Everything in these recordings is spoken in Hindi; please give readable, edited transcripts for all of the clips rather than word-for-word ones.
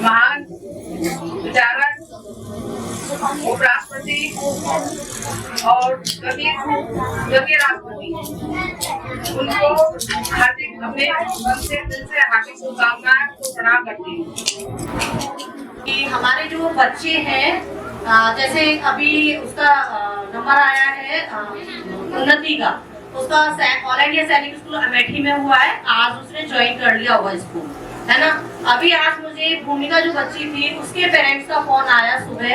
महान विचारक, उपराष्ट्रपति और द्वितीय राष्ट्रपति, उनको हार्दिक अपने मन से दिल से हार्दिक शुभकामनाएं को प्रणाम करती हूँ। कि हमारे जो बच्चे हैं, जैसे अभी उसका नंबर आया है उन्नति का, उसका ऑल इंडिया सैनिक स्कूल अमेठी में हुआ है। आज उसने ज्वाइन कर लिया हुआ स्कूल, है ना। अभी आज मुझे भूमिका जो बच्ची थी उसके पेरेंट्स का फोन आया सुबह।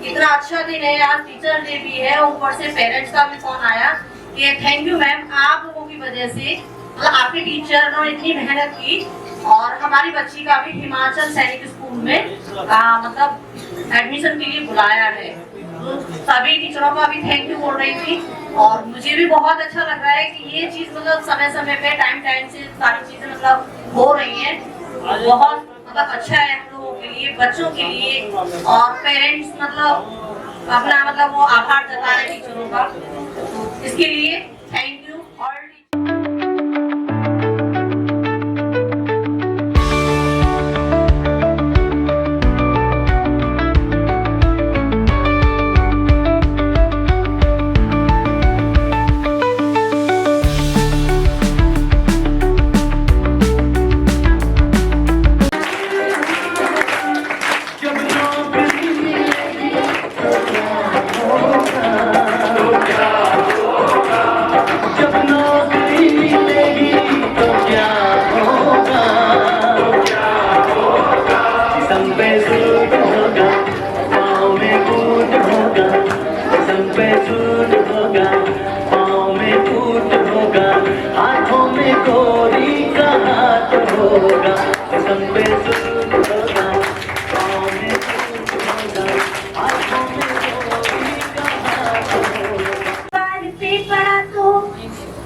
इतना अच्छा दिन है, आज टीचर डे भी है, ऊपर से पेरेंट्स का भी फोन आया कि थैंक यू मैम, आप लोगों की वजह से, मतलब आपके टीचर ने इतनी मेहनत की और हमारी बच्ची का भी हिमाचल सैनिक स्कूल में मतलब एडमिशन के लिए बुलाया है। तो सभी टीचरों का भी थैंक यू बोल रही थी और मुझे भी बहुत अच्छा लग रहा है कि ये चीज मतलब समय समय पे टाइम से सारी चीजें मतलब हो रही है। बहुत मतलब अच्छा है हम लोगों के लिए, बच्चों के लिए, और पेरेंट्स मतलब अपना मतलब वो आभार जता रहे टीचरों का, इसके लिए थैंक यू। और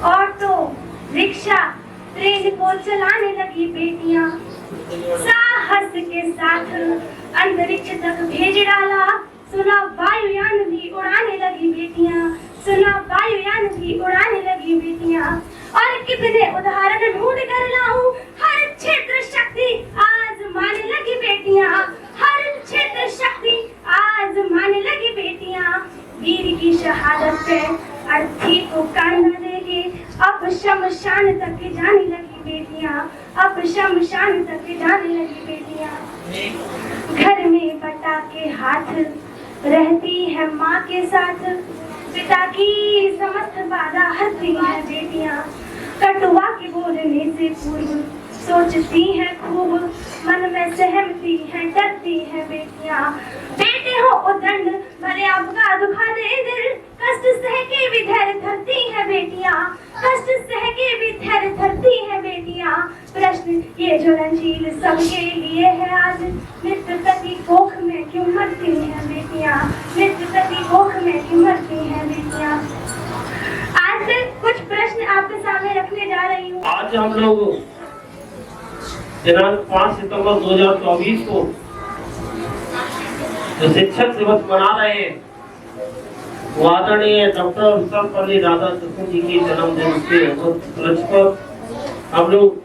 ऑटो, रिक्शा, ट्रेन को चलाने लगी बेटियां। साहस के साथ अंतरिक्ष तक भेज डाला, सुना वायुयान भी उड़ाने लगी बेटियां, सुना वायुयान भी उड़ाने लगी बेटियां। और कितने उदाहरण ढूंढ कर लाऊं, हर क्षेत्र शक्ति आजमाने लगी बेटियां, हर क्षेत्र शक्ति आजमाने लगी बेटियां। वीर की शहादत पे अर्थी को कान देके अब शमशान तक जाने लगी बेटियां, अब शमशान तक जाने लगी बेटियां। घर में बटा के हाथ रहती है माँ के साथ, पिता की समस्त बाधा हरती है बेटियां। कटुआ के बोलने से पूर्व सोचती है खूब, मन में सहमती है डरती है बेटियां। बेटे हो उदंड भले आपका दुखा दे दिल, कष्ट सह के भी धैर्य धरती है बेटियां, कष्ट सह के भी धैर्य धरती है बेटियां। प्रश्न ये जो रंजील सबके लिए है आज, मृत्यु प्रति कोख में क्यों मरती है बेटियां, मृत्यु प्रति कोख में क्यों मरती है बेटियां। आज से कुछ प्रश्न आपके सामने रखने जा रही हूँ। आज हम लोग दिनांक 5 सितंबर 2024 को जो शिक्षक दिवस मना रहे हैं, वो आदरणीय डॉक्टर सर्वपल्ली राधाकृष्णन जी के जन्मदिन के उपलक्ष्य पर हम लोग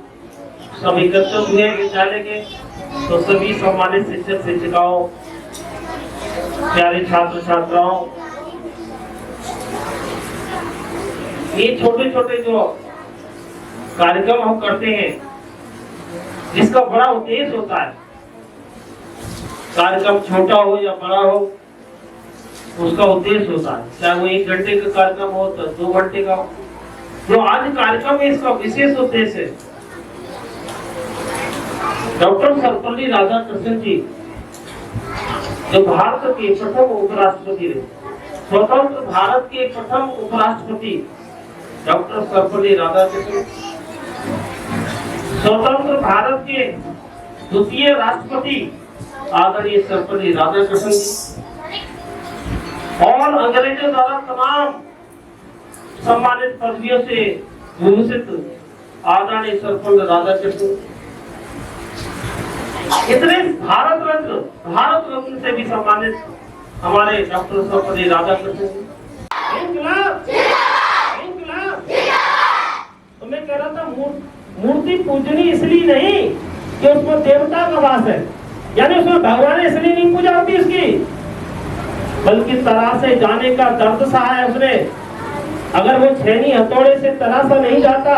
सब एकत्रित हुए विद्यालय के, तो सभी सम्मानित शिक्षक शिक्षिकाओं, प्यारे छात्र छात्राओं, ये छोटे छोटे जो कार्यक्रम हम करते हैं, जिसका बड़ा उद्देश्य होता है, कार्यक्रम छोटा हो या बड़ा हो, उसका उद्देश्य होता है, चाहे वो 1 घंटे का कार्यक्रम हो तो 2 घंटे का हो। जो आज कार्यक्रम है, इसका विशेष उद्देश्य है डॉक्टर सर्वपल्ली राधाकृष्णन जी, जो भारत के प्रथम उपराष्ट्रपति रहे, स्वतंत्र भारत के प्रथम उपराष्ट्रपति डॉक्टर सर्वपल्ली राधाकृष्णन, स्वतंत्र भारत के द्वितीय राष्ट्रपति आदरणीय सर्वपल्ली राधाकृष्णन जी, और अंग्रेजों द्वारा तमाम सम्मानित पदवियों से विभूषित आदरणीय सर्वपल्ली राधाकृष्णन, इतने भारत रत्न से भी सम्मानित हमारे डॉक्टर सर्वपल्ली राधाकृष्णन जी। तो मैं कह रहा था, मूर्ति पूजनी इसलिए नहीं कि उसमें देवता का वास है, यानी उसमें भगवान इसलिए नहीं पूजा होती उसकी, बल्कि तरासे जाने का दर्द सहा है उसने। अगर वो छेनी हथौड़े से तरासा नहीं जाता,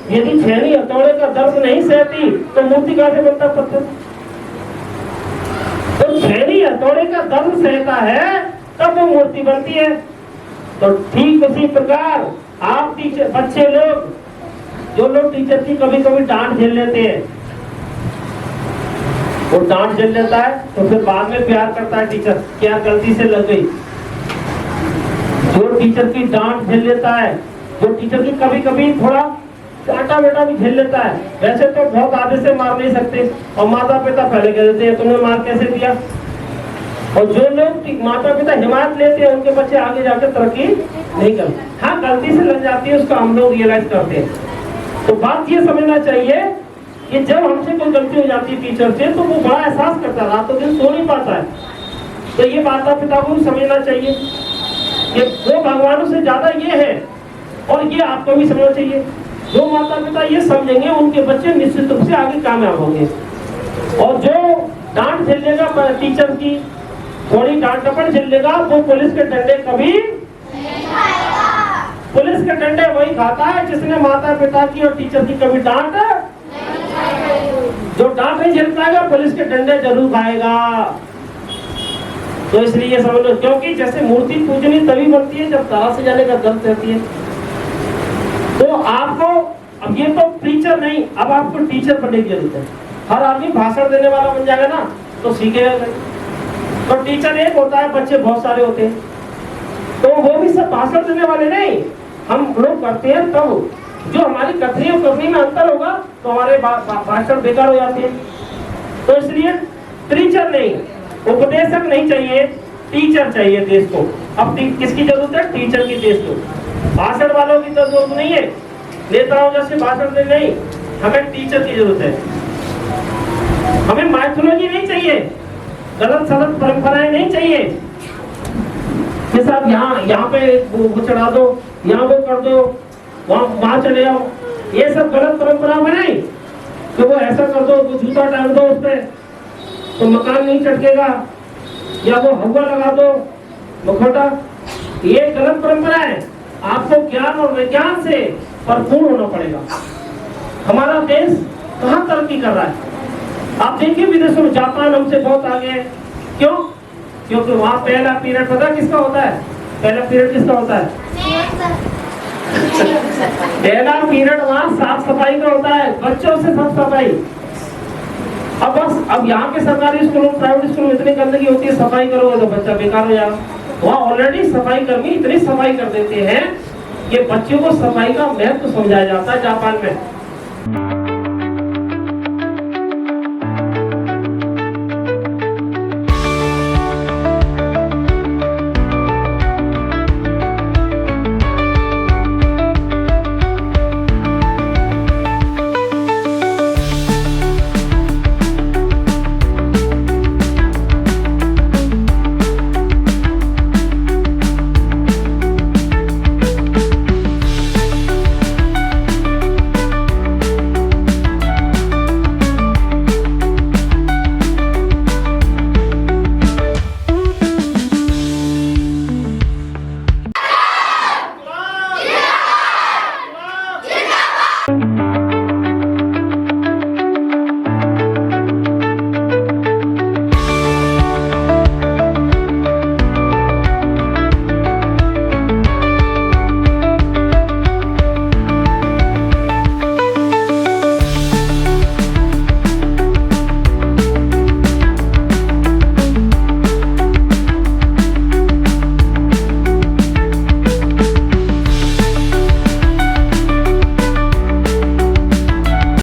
यदि छेनी हथौड़े का दर्द नहीं सहती, तो मूर्ति कहां से बनता पत्थर? तो छेनी हथौड़े का दर्द सहता है तब वो मूर्ति बनती है। तो ठीक उसी प्रकार आप टीचर, बच्चे लोग, जो लोग टीचर की कभी कभी डांट झेल लेते हैं, वो डांट झेल लेता है तो फिर बाद में प्यार करता है टीचर, क्या गलती से लग गई। जो टीचर की डांट झेल लेता है, जो टीचर की कभी कभी थोड़ा डांटा बेटा भी झेल लेता है, वैसे तो बहुत आधे से मार नहीं सकते, और माता पिता पहले कह देते हैं तुमने मार कैसे दिया। और जो लोग माता पिता हिमायत लेते हैं, उनके बच्चे आगे जाकर तरक्की नहीं करते। हाँ, गलती से लग जाती है, उसका हम लोग रियलाइज करते हैं। तो बात ये समझना चाहिए कि जब हमसे कोई गलती हो जाती है टीचर से, तो वो बड़ा एहसास करता है, रातों दिन सो नहीं पाता है। तो ये माता पिता को भी समझना चाहिए कि वो भगवानों से ज्यादा ये है, और ये आपको भी समझना चाहिए। जो माता पिता ये समझेंगे, उनके बच्चे निश्चित रूप से आगे कामयाब होंगे। और जो डांट झेल लेगा टीचर की, थोड़ी डांट टपट झेल लेगा, वो पुलिस के डंडे कभी नहीं खाएगा। पुलिस के डंडे वही खाता है जिसने माता पिता की और टीचर की कभी डांट नहीं खाई। जो डांट नहीं झेल पाएगा, पुलिस के डंडे जरूर खाएगा। तो इसलिए समझ लो, क्योंकि जैसे मूर्ति पूजनी तभी बनती है जब तरास से जाने का दर्द रहती है। तो आपको अब ये तो टीचर नहीं, अब आपको टीचर बनने की जरूरत है। हर आदमी भाषण देने वाला बन जाएगा ना तो सीखेगा। तो टीचर एक होता है, बच्चे बहुत सारे होते हैं, तो वो भी सब भाषण देने वाले नहीं, हम लोग करते हैं। तब जो हमारी कथनी और करनी में अंतर होगा तो हमारे भाषण बेकार हो जाते हैं। तो इसलिए टीचर नहीं, उपदेशक नहीं चाहिए, टीचर चाहिए देश को। अब किसकी जरूरत है? टीचर की देश को। भाषण वालों की तो जरूरत नहीं है, नेताओं जैसे भाषण दे नहीं, हमें टीचर की जरूरत है। हमें माइथोलॉजी नहीं चाहिए, गलत सलत परंपराएं नहीं चाहिए कि साहब यहाँ पे वो चढ़ा दो, यहाँ वो कर दो, वहाँ चले जाओ। ये सब गलत परंपरा बनाई कि वो ऐसा कर दो, वो जूता डाल दो उस पे तो मकान नहीं चटकेगा, या वो हवा लगा दो मुखौटा। ये गलत परंपरा है। आपको ज्ञान और विज्ञान से भरपूर होना पड़ेगा। हमारा देश कहाँ तरक्की कर रहा है? आप देखिए विदेशों में, जापान हमसे बहुत आगे है। क्यों? क्योंकि वहाँ पहला पीरियड पता किसका होता है? पहला पीरियड किसका होता है? पहला पीरियड वहाँ साफ सफाई का होता है, बच्चों से साफ सफाई। अब यहाँ के सरकारी स्कूलों, प्राइवेट स्कूलों में इतनी गंदगी होती है, सफाई करोगे तो बच्चा बेकार हो जाएगा। वहाँ ऑलरेडी सफाई कर्मी इतनी सफाई कर देते हैं कि बच्चों को सफाई का महत्व समझाया जाता है जापान में।